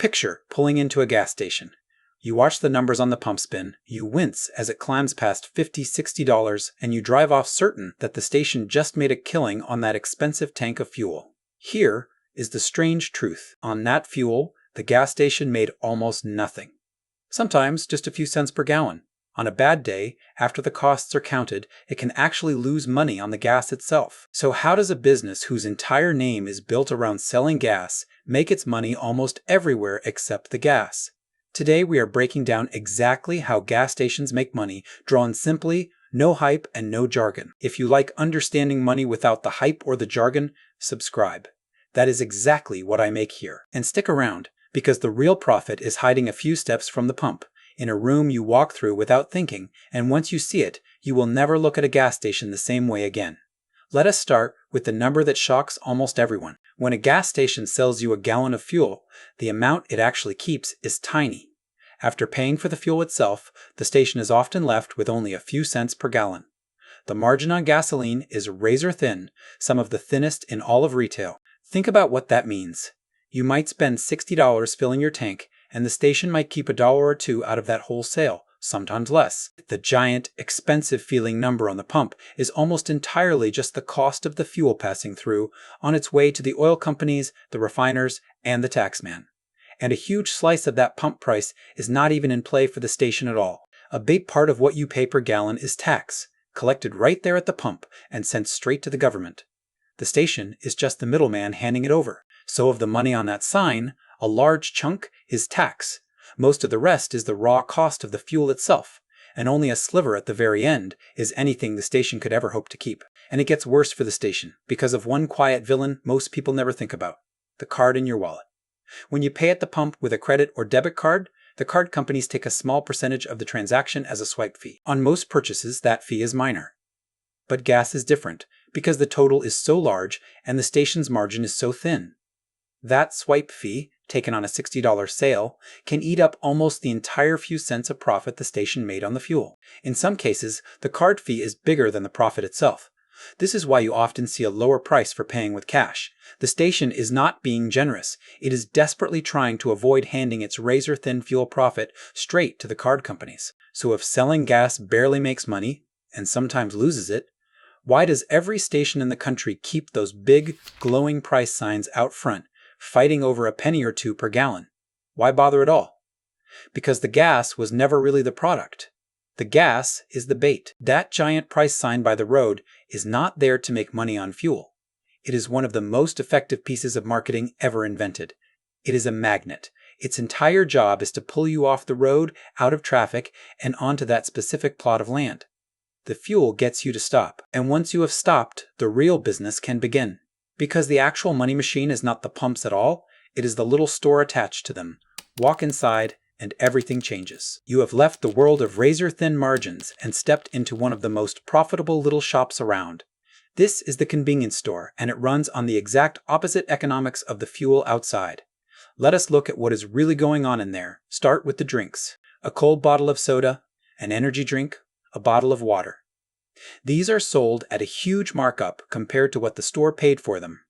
Picture pulling into a gas station. You watch the numbers on the pump spin, you wince as it climbs past $50, $60, and you drive off certain that the station just made a killing on that expensive tank of fuel. Here is the strange truth. On that fuel, the gas station made almost nothing. Sometimes just a few cents per gallon. On a bad day, after the costs are counted, it can actually lose money on the gas itself. So how does a business whose entire name is built around selling gas make its money almost everywhere except the gas? Today we are breaking down exactly how gas stations make money, drawn simply, no hype and no jargon. If you like understanding money without the hype or the jargon, subscribe. That is exactly what I make here. And stick around, because the real profit is hiding a few steps from the pump, in a room you walk through without thinking, and once you see it, you will never look at a gas station the same way again. Let us start with the number that shocks almost everyone. When a gas station sells you a gallon of fuel, the amount it actually keeps is tiny. After paying for the fuel itself, the station is often left with only a few cents per gallon. The margin on gasoline is razor thin, some of the thinnest in all of retail. Think about what that means. You might spend $60 filling your tank, and the station might keep $1 or $2 out of that whole sale, sometimes less. The giant, expensive-feeling number on the pump is almost entirely just the cost of the fuel passing through on its way to the oil companies, the refiners, and the taxman. And a huge slice of that pump price is not even in play for the station at all. A big part of what you pay per gallon is tax, collected right there at the pump and sent straight to the government. The station is just the middleman handing it over. So of the money on that sign, a large chunk is tax. Most of the rest is the raw cost of the fuel itself, and only a sliver at the very end is anything the station could ever hope to keep. And it gets worse for the station because of one quiet villain most people never think about: the card in your wallet. When you pay at the pump with a credit or debit card, the card companies take a small percentage of the transaction as a swipe fee. On most purchases, that fee is minor. But gas is different because the total is so large and the station's margin is so thin. That swipe fee, taken on a $60 sale, can eat up almost the entire few cents of profit the station made on the fuel. In some cases, the card fee is bigger than the profit itself. This is why you often see a lower price for paying with cash. The station is not being generous. It is desperately trying to avoid handing its razor-thin fuel profit straight to the card companies. So if selling gas barely makes money, and sometimes loses it, why does every station in the country keep those big, glowing price signs out front, fighting over a penny or two per gallon? Why bother at all? Because the gas was never really the product. The gas is the bait. That giant price sign by the road is not there to make money on fuel. It is one of the most effective pieces of marketing ever invented. It is a magnet. Its entire job is to pull you off the road, out of traffic, and onto that specific plot of land. The fuel gets you to stop, and once you have stopped, the real business can begin. Because the actual money machine is not the pumps at all, it is the little store attached to them. Walk inside, and everything changes. You have left the world of razor-thin margins and stepped into one of the most profitable little shops around. This is the convenience store, and it runs on the exact opposite economics of the fuel outside. Let us look at what is really going on in there. Start with the drinks. A cold bottle of soda, an energy drink, a bottle of water. These are sold at a huge markup compared to what the store paid for them.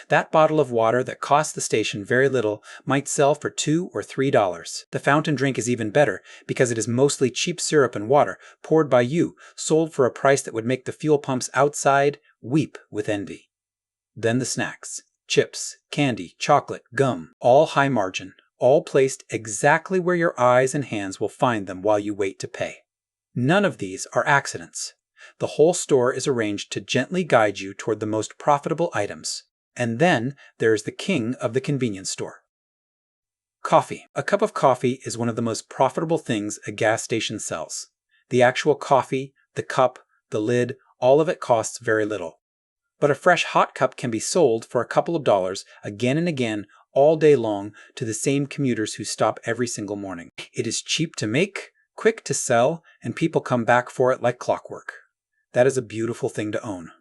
That bottle of water that cost the station very little might sell for $2 or $3. The fountain drink is even better because it is mostly cheap syrup and water poured by you, sold for a price that would make the fuel pumps outside weep with envy. Then the snacks. Chips, candy, chocolate, gum, all high margin, all placed exactly where your eyes and hands will find them while you wait to pay. None of these are accidents. The whole store is arranged to gently guide you toward the most profitable items. And then there is the king of the convenience store. Coffee. A cup of coffee is one of the most profitable things a gas station sells. The actual coffee, the cup, the lid, all of it costs very little. But a fresh hot cup can be sold for a couple of dollars again and again all day long to the same commuters who stop every single morning. It is cheap to make, quick to sell, and people come back for it like clockwork. That is a beautiful thing to own.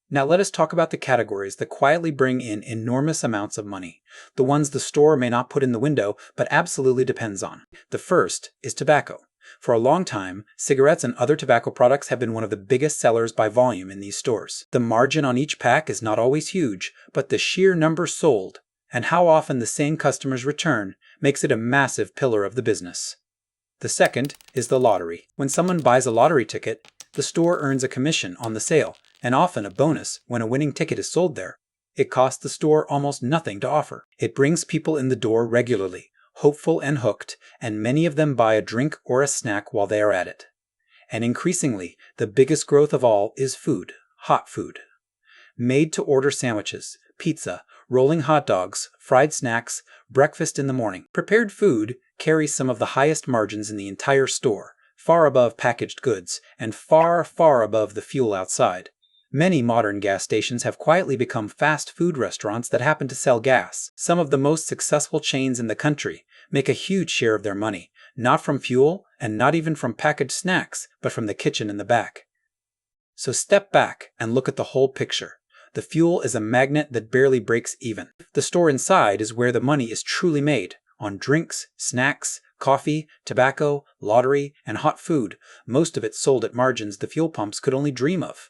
Now let us talk about the categories that quietly bring in enormous amounts of money, the ones the store may not put in the window but absolutely depends on. The first is tobacco. For a long time, cigarettes and other tobacco products have been one of the biggest sellers by volume in these stores. The margin on each pack is not always huge, but the sheer number sold, and how often the same customers return makes it a massive pillar of the business. The second is the lottery. When someone buys a lottery ticket, the store earns a commission on the sale, and often a bonus when a winning ticket is sold there. It costs the store almost nothing to offer. It brings people in the door regularly, hopeful and hooked, and many of them buy a drink or a snack while they are at it. And increasingly, the biggest growth of all is food, hot food. Made-to-order sandwiches, pizza, rolling hot dogs, fried snacks, breakfast in the morning. Prepared food carries some of the highest margins in the entire store, far above packaged goods, and far, far above the fuel outside. Many modern gas stations have quietly become fast food restaurants that happen to sell gas. Some of the most successful chains in the country make a huge share of their money, not from fuel and not even from packaged snacks, but from the kitchen in the back. So step back and look at the whole picture. The fuel is a magnet that barely breaks even. The store inside is where the money is truly made, on drinks, snacks, coffee, tobacco, lottery, and hot food, most of it sold at margins the fuel pumps could only dream of.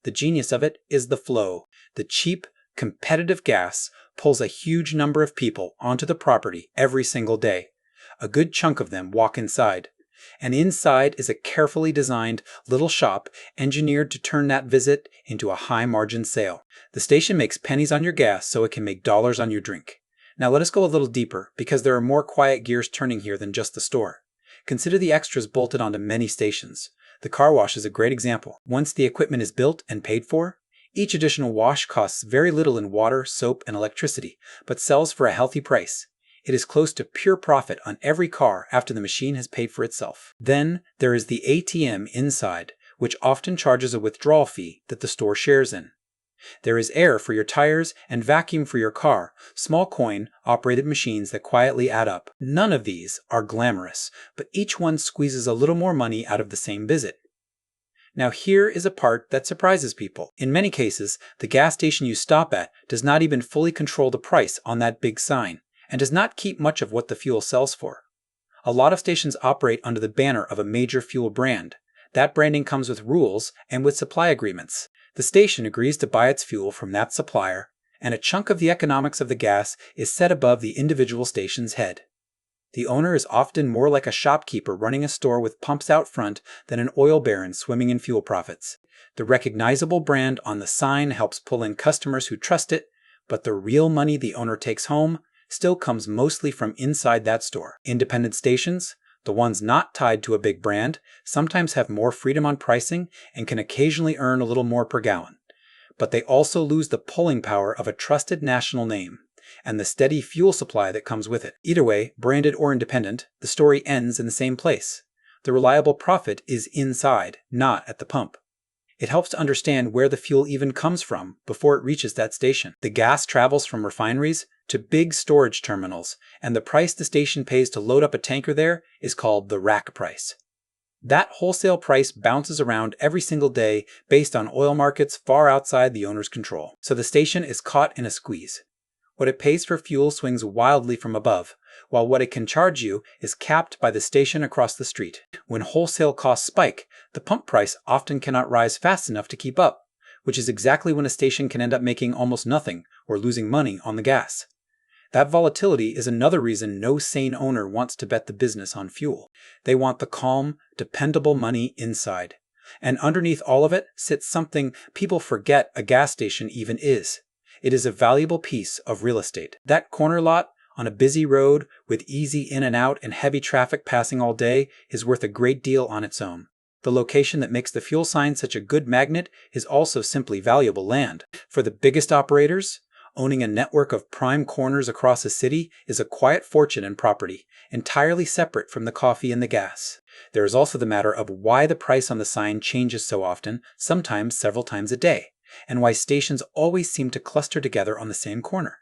The genius of it is the flow. The cheap, competitive gas pulls a huge number of people onto the property every single day. A good chunk of them walk inside. And inside is a carefully designed little shop engineered to turn that visit into a high-margin sale. The station makes pennies on your gas so it can make dollars on your drink. Now let us go a little deeper, because there are more quiet gears turning here than just the store. Consider the extras bolted onto many stations. The car wash is a great example. Once the equipment is built and paid for, each additional wash costs very little in water, soap, and electricity, but sells for a healthy price. It is close to pure profit on every car after the machine has paid for itself. Then there is the ATM inside, which often charges a withdrawal fee that the store shares in. There is air for your tires and vacuum for your car, small coin-operated machines that quietly add up. None of these are glamorous, but each one squeezes a little more money out of the same visit. Now here is a part that surprises people. In many cases, the gas station you stop at does not even fully control the price on that big sign, and does not keep much of what the fuel sells for. A lot of stations operate under the banner of a major fuel brand. That branding comes with rules and with supply agreements. The station agrees to buy its fuel from that supplier, and a chunk of the economics of the gas is set above the individual station's head. The owner is often more like a shopkeeper running a store with pumps out front than an oil baron swimming in fuel profits. The recognizable brand on the sign helps pull in customers who trust it, but the real money the owner takes home still comes mostly from inside that store. Independent stations, the ones not tied to a big brand, sometimes have more freedom on pricing and can occasionally earn a little more per gallon. But they also lose the pulling power of a trusted national name and the steady fuel supply that comes with it. Either way, branded or independent, the story ends in the same place. The reliable profit is inside, not at the pump. It helps to understand where the fuel even comes from before it reaches that station. The gas travels from refineries to big storage terminals, and the price the station pays to load up a tanker there is called the rack price. That wholesale price bounces around every single day based on oil markets far outside the owner's control. So the station is caught in a squeeze. What it pays for fuel swings wildly from above, while what it can charge you is capped by the station across the street. When wholesale costs spike, the pump price often cannot rise fast enough to keep up, which is exactly when a station can end up making almost nothing or losing money on the gas. That volatility is another reason no sane owner wants to bet the business on fuel. They want the calm, dependable money inside. And underneath all of it sits something people forget a gas station even is. It is a valuable piece of real estate. That corner lot on a busy road with easy in and out and heavy traffic passing all day is worth a great deal on its own. The location that makes the fuel sign such a good magnet is also simply valuable land. For the biggest operators, owning a network of prime corners across a city is a quiet fortune in property, entirely separate from the coffee and the gas. There is also the matter of why the price on the sign changes so often, sometimes several times a day, and why stations always seem to cluster together on the same corner.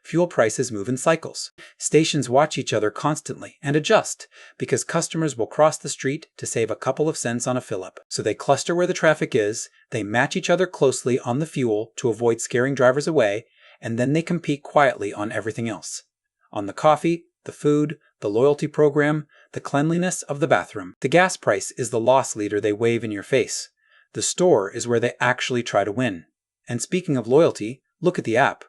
Fuel prices move in cycles. Stations watch each other constantly and adjust because customers will cross the street to save a couple of cents on a fill-up. So they cluster where the traffic is, they match each other closely on the fuel to avoid scaring drivers away, and then they compete quietly on everything else. On the coffee, the food, the loyalty program, the cleanliness of the bathroom. The gas price is the loss leader they wave in your face. The store is where they actually try to win. And speaking of loyalty, look at the app.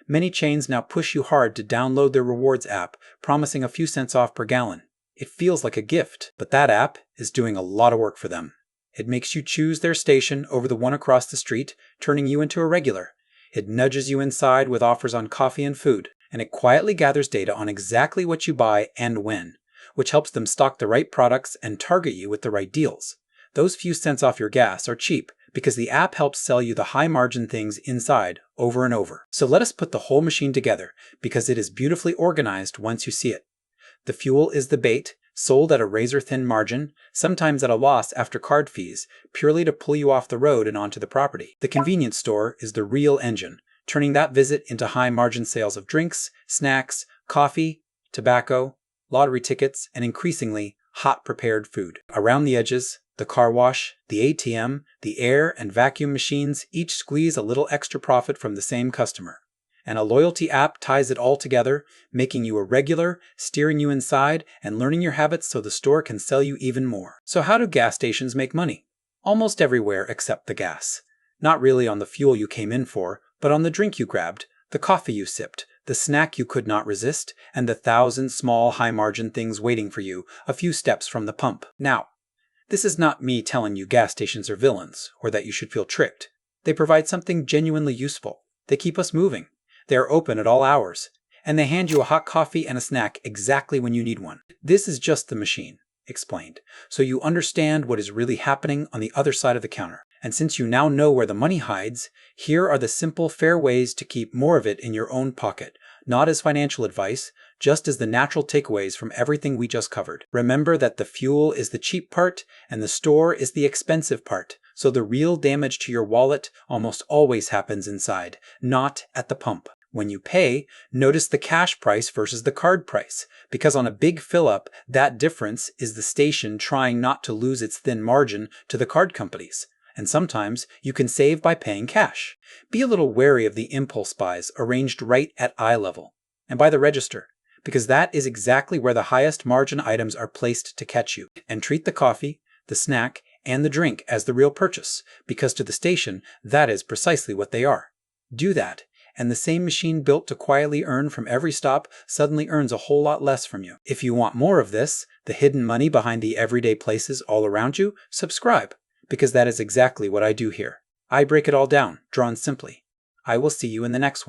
Many chains now push you hard to download their rewards app, promising a few cents off per gallon. It feels like a gift, but that app is doing a lot of work for them. It makes you choose their station over the one across the street, turning you into a regular. It nudges you inside with offers on coffee and food, and it quietly gathers data on exactly what you buy and when, which helps them stock the right products and target you with the right deals. Those few cents off your gas are cheap because the app helps sell you the high-margin things inside over and over. So let us put the whole machine together because it is beautifully organized once you see it. The fuel is the bait, sold at a razor-thin margin, sometimes at a loss after card fees, purely to pull you off the road and onto the property. The convenience store is the real engine, turning that visit into high-margin sales of drinks, snacks, coffee, tobacco, lottery tickets, and increasingly, hot prepared food. Around the edges, the car wash, the ATM, the air and vacuum machines each squeeze a little extra profit from the same customer. And a loyalty app ties it all together, making you a regular, steering you inside, and learning your habits so the store can sell you even more. So how do gas stations make money? Almost everywhere except the gas. Not really on the fuel you came in for, but on the drink you grabbed, the coffee you sipped, the snack you could not resist, and the 1,000 small high-margin things waiting for you a few steps from the pump. Now, this is not me telling you gas stations are villains, or that you should feel tricked. They provide something genuinely useful. They keep us moving. They are open at all hours, and they hand you a hot coffee and a snack exactly when you need one. This is just the machine, explained, so you understand what is really happening on the other side of the counter. And since you now know where the money hides, here are the simple, fair ways to keep more of it in your own pocket, not as financial advice, just as the natural takeaways from everything we just covered. Remember that the fuel is the cheap part and the store is the expensive part, so the real damage to your wallet almost always happens inside, not at the pump. When you pay, notice the cash price versus the card price, because on a big fill-up, that difference is the station trying not to lose its thin margin to the card companies. And sometimes you can save by paying cash. Be a little wary of the impulse buys arranged right at eye level and by the register, because that is exactly where the highest margin items are placed to catch you. And treat the coffee, the snack, and the drink as the real purchase, because to the station, that is precisely what they are. Do that, and the same machine built to quietly earn from every stop suddenly earns a whole lot less from you. If you want more of this, the hidden money behind the everyday places all around you, subscribe, because that is exactly what I do here. I break it all down, drawn simply. I will see you in the next one.